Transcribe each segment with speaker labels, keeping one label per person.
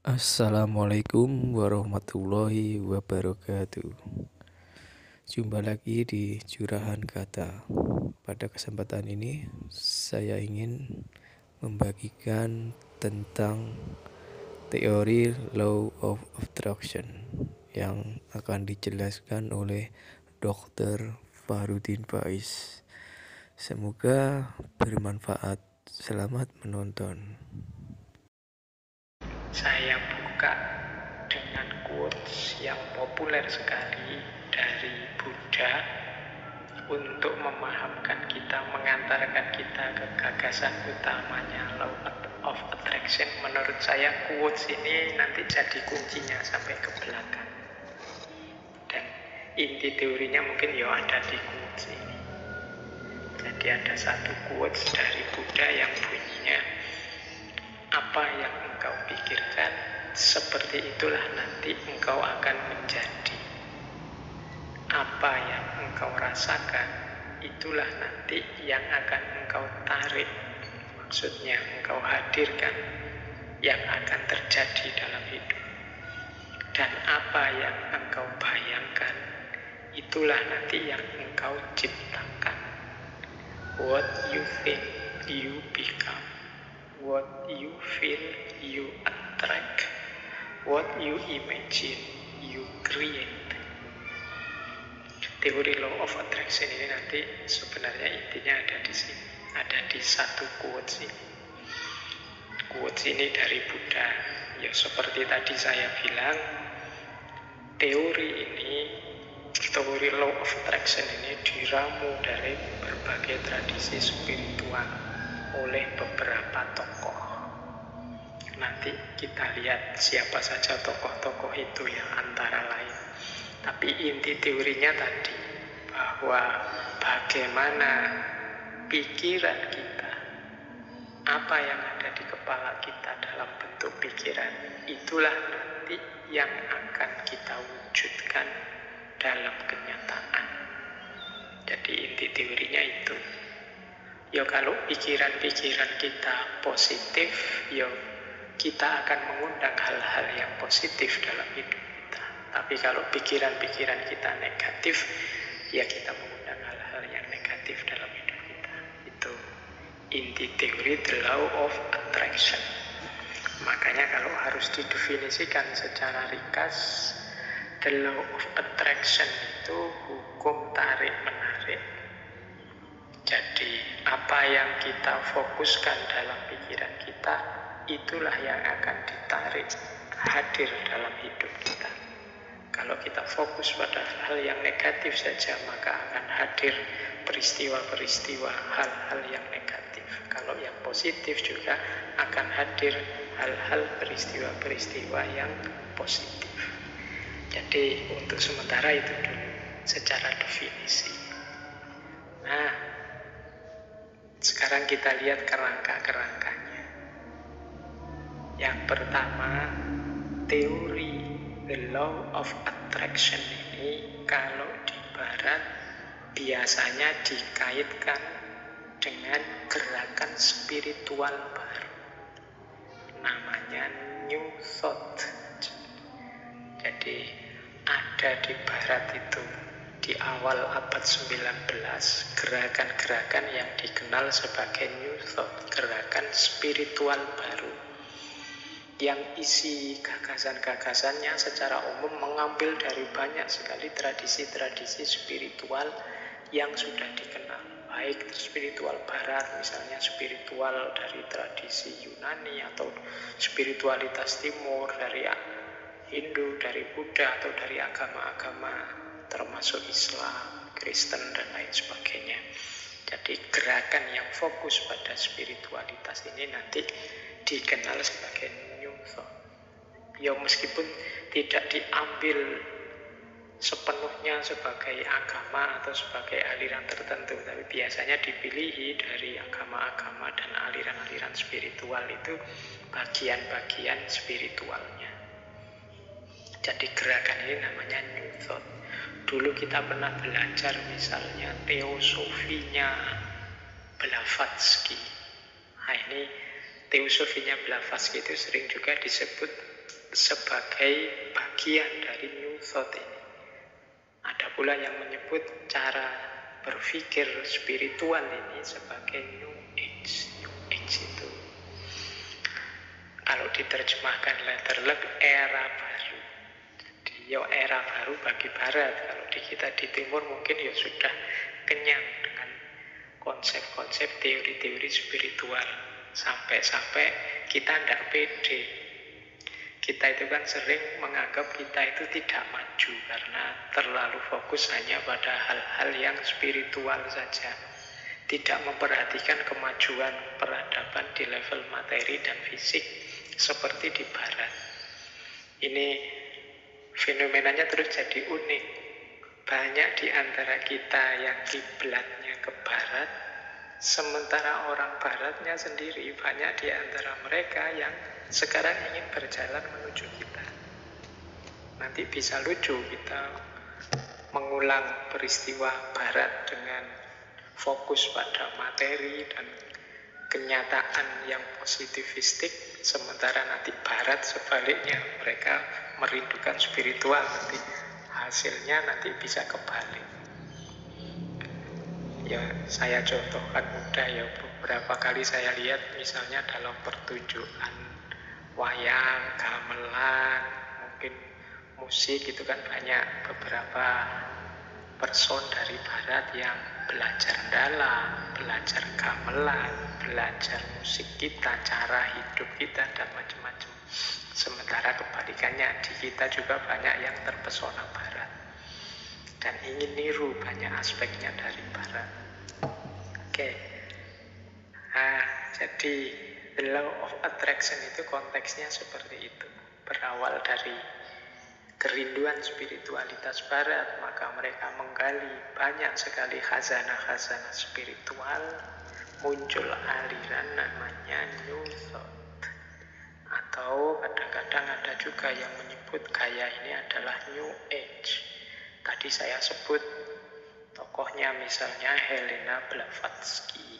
Speaker 1: Assalamualaikum warahmatullahi wabarakatuh. Jumpa lagi di Curahan Kata. Pada kesempatan ini saya ingin membagikan tentang teori Law of Attraction yang akan dijelaskan oleh Dr. Farudin Faiz. Semoga bermanfaat. Selamat menonton.
Speaker 2: Saya buka dengan quotes yang populer sekali dari Buddha untuk memahamkan kita, mengantarkan kita ke gagasan utamanya Law of Attraction. Menurut saya quotes ini nanti jadi kuncinya sampai ke belakang. Dan inti teorinya mungkin ya ada di quotes ini. Jadi ada satu quotes dari Buddha yang bunyinya, apa yang engkau pikirkan, seperti itulah nanti engkau akan menjadi. Apa yang engkau rasakan, itulah nanti yang akan engkau tarik. Maksudnya engkau hadirkan yang akan terjadi dalam hidup. Dan apa yang engkau bayangkan, itulah nanti yang engkau ciptakan. What you think, you become. What you feel, you attract. What you imagine, you create. Teori Law of Attraction ini nanti sebenarnya intinya ada di sini, ada di satu quotes ini. Quotes ini dari Buddha. Ya seperti tadi saya bilang, teori Law of Attraction ini diramu dari berbagai tradisi spiritual oleh beberapa tokoh. Nanti kita lihat siapa saja tokoh-tokoh itu ya, antara lain. Tapi inti teorinya tadi, bahwa bagaimana pikiran kita, apa yang ada di kepala kita dalam bentuk pikiran, itulah nanti yang akan kita wujudkan dalam kenyataan. Jadi inti teorinya itu. Ya kalau pikiran-pikiran kita positif, ya kita akan mengundang hal-hal yang positif dalam hidup kita. Tapi kalau pikiran-pikiran kita negatif, ya kita mengundang hal-hal yang negatif dalam hidup kita. Itu inti teori The Law of Attraction. Makanya kalau harus didefinisikan secara ringkas, The Law of Attraction itu hukum tarik-menarik. Jadi apa yang kita fokuskan dalam pikiran kita, itulah yang akan ditarik hadir dalam hidup kita. Kalau kita fokus pada hal yang negatif saja, maka akan hadir peristiwa-peristiwa hal-hal yang negatif. Kalau yang positif juga akan hadir hal-hal peristiwa-peristiwa yang positif. Jadi untuk sementara itu dulu secara definisi. Nah, sekarang kita lihat kerangka-kerangkanya. Yang pertama, teori The Law of Attraction ini kalau di barat biasanya dikaitkan dengan gerakan spiritual baru. Namanya New Thought. Jadi ada di barat itu di awal abad 19 gerakan-gerakan yang dikenal sebagai New Thought, gerakan spiritual baru, yang isi gagasan-gagasannya secara umum mengambil dari banyak sekali tradisi-tradisi spiritual yang sudah dikenal, baik spiritual barat, misalnya spiritual dari tradisi Yunani, atau spiritualitas timur dari Hindu, dari Buddha, atau dari agama-agama termasuk Islam, Kristen, dan lain sebagainya. Jadi gerakan yang fokus pada spiritualitas ini nanti dikenal sebagai New Thought. Ya meskipun tidak diambil sepenuhnya sebagai agama atau sebagai aliran tertentu, tapi biasanya dipilih dari agama-agama dan aliran-aliran spiritual itu bagian-bagian spiritualnya. Jadi gerakan ini namanya New Thought. Dulu kita pernah belajar misalnya teosofinya Blavatsky. Nah ini teosofinya Blavatsky itu sering juga disebut sebagai bagian dari New Thought ini. Ada pula yang menyebut cara berpikir spiritual ini sebagai New Age. New Age itu, kalau diterjemahkan letterlek, era baru. Jadi era baru bagi Barat. Kalau di kita di Timur mungkin sudah kenyang dengan konsep-konsep teori-teori spiritual. Sampai-sampai kita tidak pede. Kita itu kan sering menganggap kita itu tidak maju karena terlalu fokus hanya pada hal-hal yang spiritual saja. Tidak memperhatikan kemajuan peradaban di level materi dan fisik seperti di Barat. Ini fenomenanya terus jadi unik. Banyak di antara kita yang kiblatnya ke Barat, sementara orang Baratnya sendiri banyak di antara mereka yang sekarang ingin berjalan menuju kita. Nanti bisa lucu kita mengulang peristiwa Barat dengan fokus pada materi dan kenyataan yang positivistik, sementara nanti Barat sebaliknya, mereka merindukan spiritual. Nanti hasilnya nanti bisa kebalik. Ya, saya contohkan mudah ya, beberapa kali saya lihat misalnya dalam pertunjukan wayang, gamelan, mungkin musik itu kan banyak beberapa person dari Barat yang belajar dalam, belajar gamelan, belajar musik kita, cara hidup kita, dan macam-macam. Sementara kebalikannya, di kita juga banyak yang terpesona Barat dan ingin niru banyak aspeknya dari Barat. Oke. Nah, jadi the law of attraction itu konteksnya seperti itu. Berawal dari kerinduan spiritualitas Barat, maka mereka menggali banyak sekali khazanah-khazanah spiritual. Muncul aliran namanya New Thought, atau kadang-kadang ada juga yang menyebut gaya ini adalah New Age. Tadi saya sebut tokohnya misalnya Helena Blavatsky,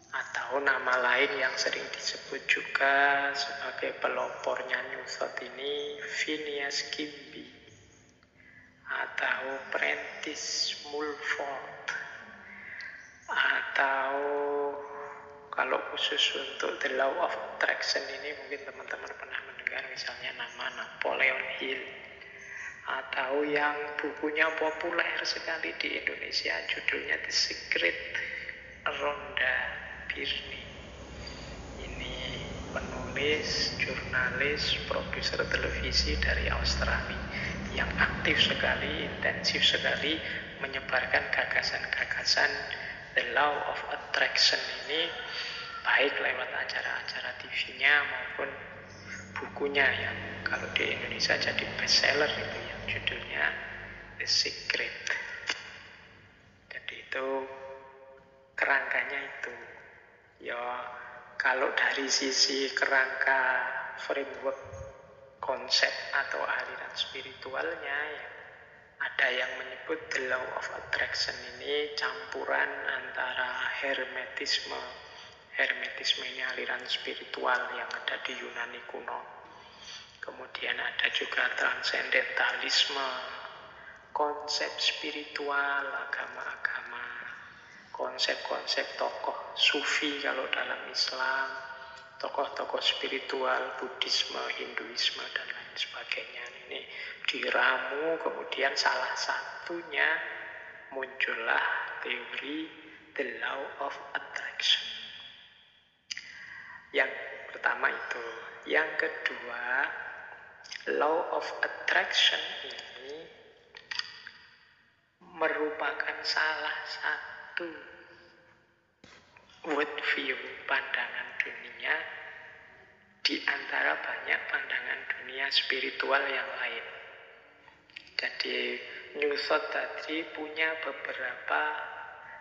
Speaker 2: atau nama lain yang sering disebut juga sebagai pelopornya New Thought ini, Phineas Kimby atau Prentice Mulford, atau kalau khusus untuk The Law of Attraction ini mungkin teman-teman pernah mendengar misalnya nama Napoleon Hill, atau yang bukunya populer sekali di Indonesia judulnya The Secret, Rhonda Byrne. Ini penulis, jurnalis, produser televisi dari Australia yang aktif sekali, intensif sekali menyebarkan gagasan-gagasan The Law of Attraction ini, baik lewat acara-acara TV-nya maupun bukunya yang kalau di Indonesia jadi bestseller itu yang judulnya The Secret. Jadi itu kerangkanya itu. Ya, kalau dari sisi kerangka framework konsep atau aliran spiritualnya, ya, ada yang menyebut The Law of Attraction ini campuran antara Hermetisme. Hermetisme ini aliran spiritual yang ada di Yunani kuno. Kemudian ada juga transendentalisme, konsep spiritual, agama-agama, konsep-konsep tokoh sufi kalau dalam Islam, tokoh-tokoh spiritual, Buddhisme, Hinduisme, dan lain sebagainya. Ini diramu, kemudian salah satunya muncullah teori The Law of Attraction. Yang pertama itu. Yang kedua, Law of Attraction ini merupakan salah satu worldview, pandangan dunia di antara banyak pandangan dunia spiritual yang lain. Jadi New Thought tadi punya beberapa,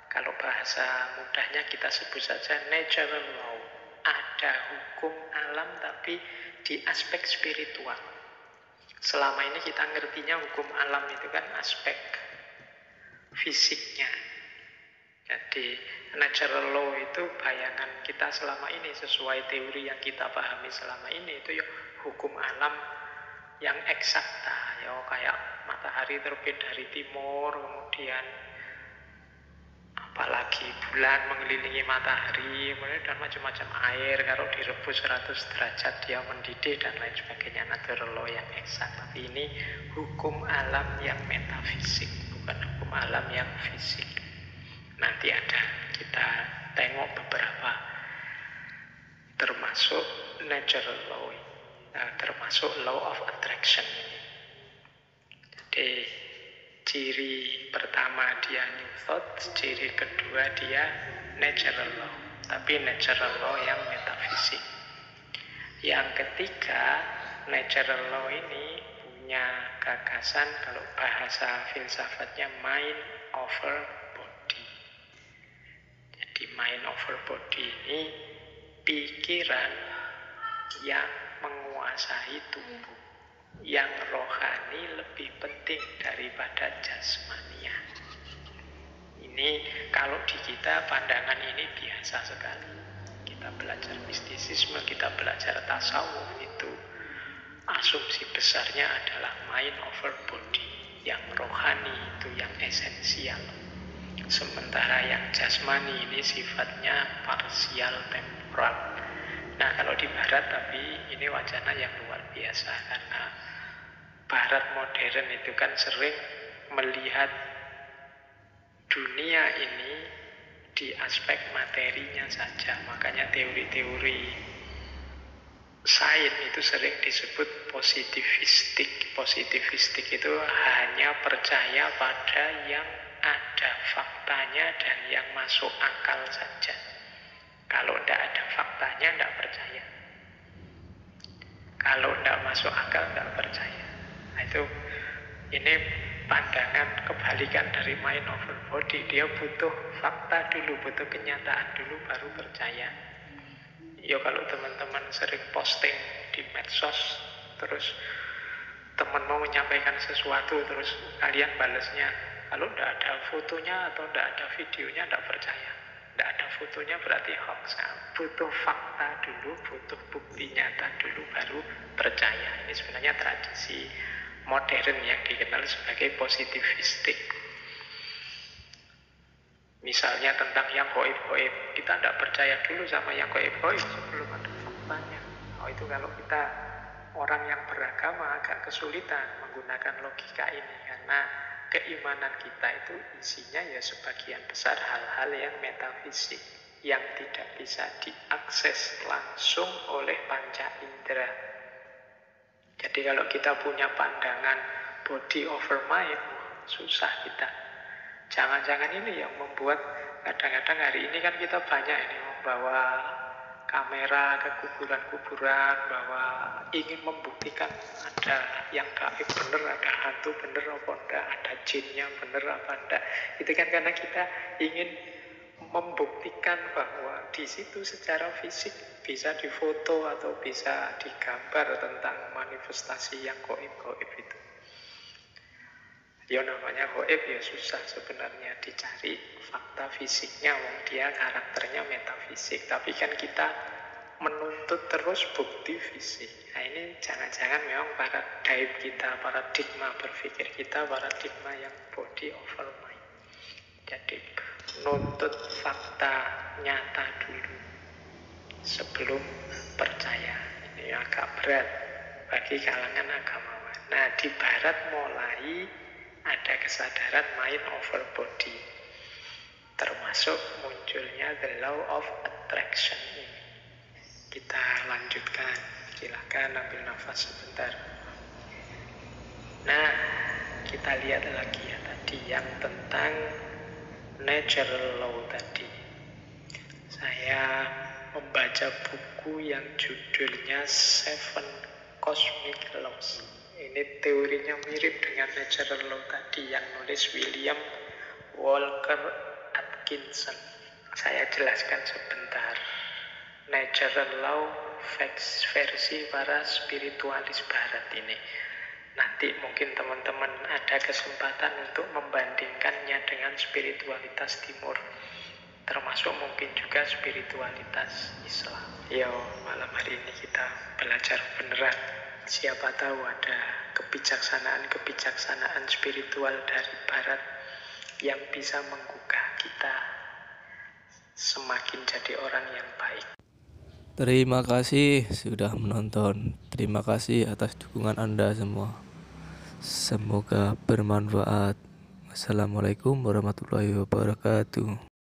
Speaker 2: kalau bahasa mudahnya kita sebut saja natural law. Ada hukum alam tapi di aspek spiritual. Selama ini kita ngertinya hukum alam itu kan aspek fisiknya. Jadi natural law itu bayangan kita selama ini, sesuai teori yang kita pahami selama ini, itu ya hukum alam yang eksakta, ya kayak matahari terbit dari timur, kemudian apalagi bulan mengelilingi matahari, dan macam-macam air kalau direbus 100 derajat dia mendidih dan lain sebagainya, natural law yang eksak. Tapi ini hukum alam yang metafisik, bukan hukum alam yang fisik. Nanti ada kita tengok beberapa, termasuk natural law, termasuk law of attraction. Jadi ciri pertama dia new thought, ciri kedua dia natural law, tapi natural law yang metafisik. Yang ketiga, natural law ini punya gagasan, kalau bahasa filsafatnya mind over body. Jadi mind over body ini pikiran yang menguasai tubuh, yang rohani lebih penting daripada jasmania. Ini kalau di kita pandangan ini biasa sekali. Kita belajar mistisisme, kita belajar tasawuf, itu asumsi besarnya adalah mind over body. Yang rohani itu yang esensial. Sementara yang jasmani ini sifatnya parsial temporal. Nah, kalau di barat tapi ini wacana yang luar biasa, karena barat modern itu kan sering melihat dunia ini di aspek materinya saja. Makanya teori-teori sains itu sering disebut positivistik. Positivistik itu hanya percaya pada yang ada faktanya dan yang masuk akal saja. Kalau tidak ada faktanya, tidak percaya. Kalau tidak masuk akal, tidak percaya. Nah, ini pandangan kebalikan dari mind over body. Dia butuh fakta dulu, butuh kenyataan dulu, baru percaya. Ya kalau teman-teman sering posting di medsos, terus teman mau menyampaikan sesuatu, terus kalian balasnya, kalau tidak ada fotonya atau tidak ada videonya, tidak percaya. Tidak ada fotonya berarti hoax. Butuh fakta dulu, butuh bukti nyata dulu, baru percaya. Ini sebenarnya tradisi modern yang dikenal sebagai positivistik. Misalnya tentang yang goib-goib, kita tidak percaya dulu sama yang goib-goib sebelum ada faktanya. Itu kalau kita orang yang beragama agak kesulitan menggunakan logika ini, karena keimanan kita itu isinya ya sebagian besar hal-hal yang metafisik, yang tidak bisa diakses langsung oleh panca indera. Jadi kalau kita punya pandangan body over mind, susah kita. Jangan-jangan ini yang membuat kadang-kadang hari ini kan kita banyak ini membawa kamera ke kuburan-kuburan, bahwa ingin membuktikan ada yang gaib bener, ada hantu bener apa enggak, ada jinnya bener apa enggak. Itu kan karena kita ingin membuktikan bahwa di situ secara fisik bisa difoto atau bisa digambar tentang manifestasi yang gaib-gaib itu. Ya namanya gaib ya susah sebenarnya dicari fakta fisiknya, wong dia karakternya metafisik. Tapi kan kita menuntut terus bukti fisik. Nah ini jangan-jangan memang paradigma berpikir kita paradigma yang body over mind. Jadi menuntut fakta nyata dulu sebelum percaya. Ini agak berat bagi kalangan agamawan. Nah di barat mulai ada kesadaran mind over body, termasuk munculnya the law of attraction ini. Kita lanjutkan, silakan ambil nafas sebentar. Nah, kita lihat lagi ya tadi yang tentang natural law tadi. Saya membaca buku yang judulnya Seven Cosmic Laws. Ini teorinya mirip dengan natural law tadi yang nulis William Walker Atkinson. Saya jelaskan sebentar. Natural law versi para spiritualis barat ini. Nanti mungkin teman-teman ada kesempatan untuk membandingkannya dengan spiritualitas timur. termasuk mungkin juga spiritualitas Islam. Yo, malam hari ini kita belajar beneran. Siapa tahu ada kebijaksanaan spiritual dari Barat yang bisa menggugah kita semakin jadi orang yang baik.
Speaker 1: Terima kasih sudah menonton. Terima kasih atas dukungan Anda semua. Semoga bermanfaat. Assalamualaikum warahmatullahi wabarakatuh.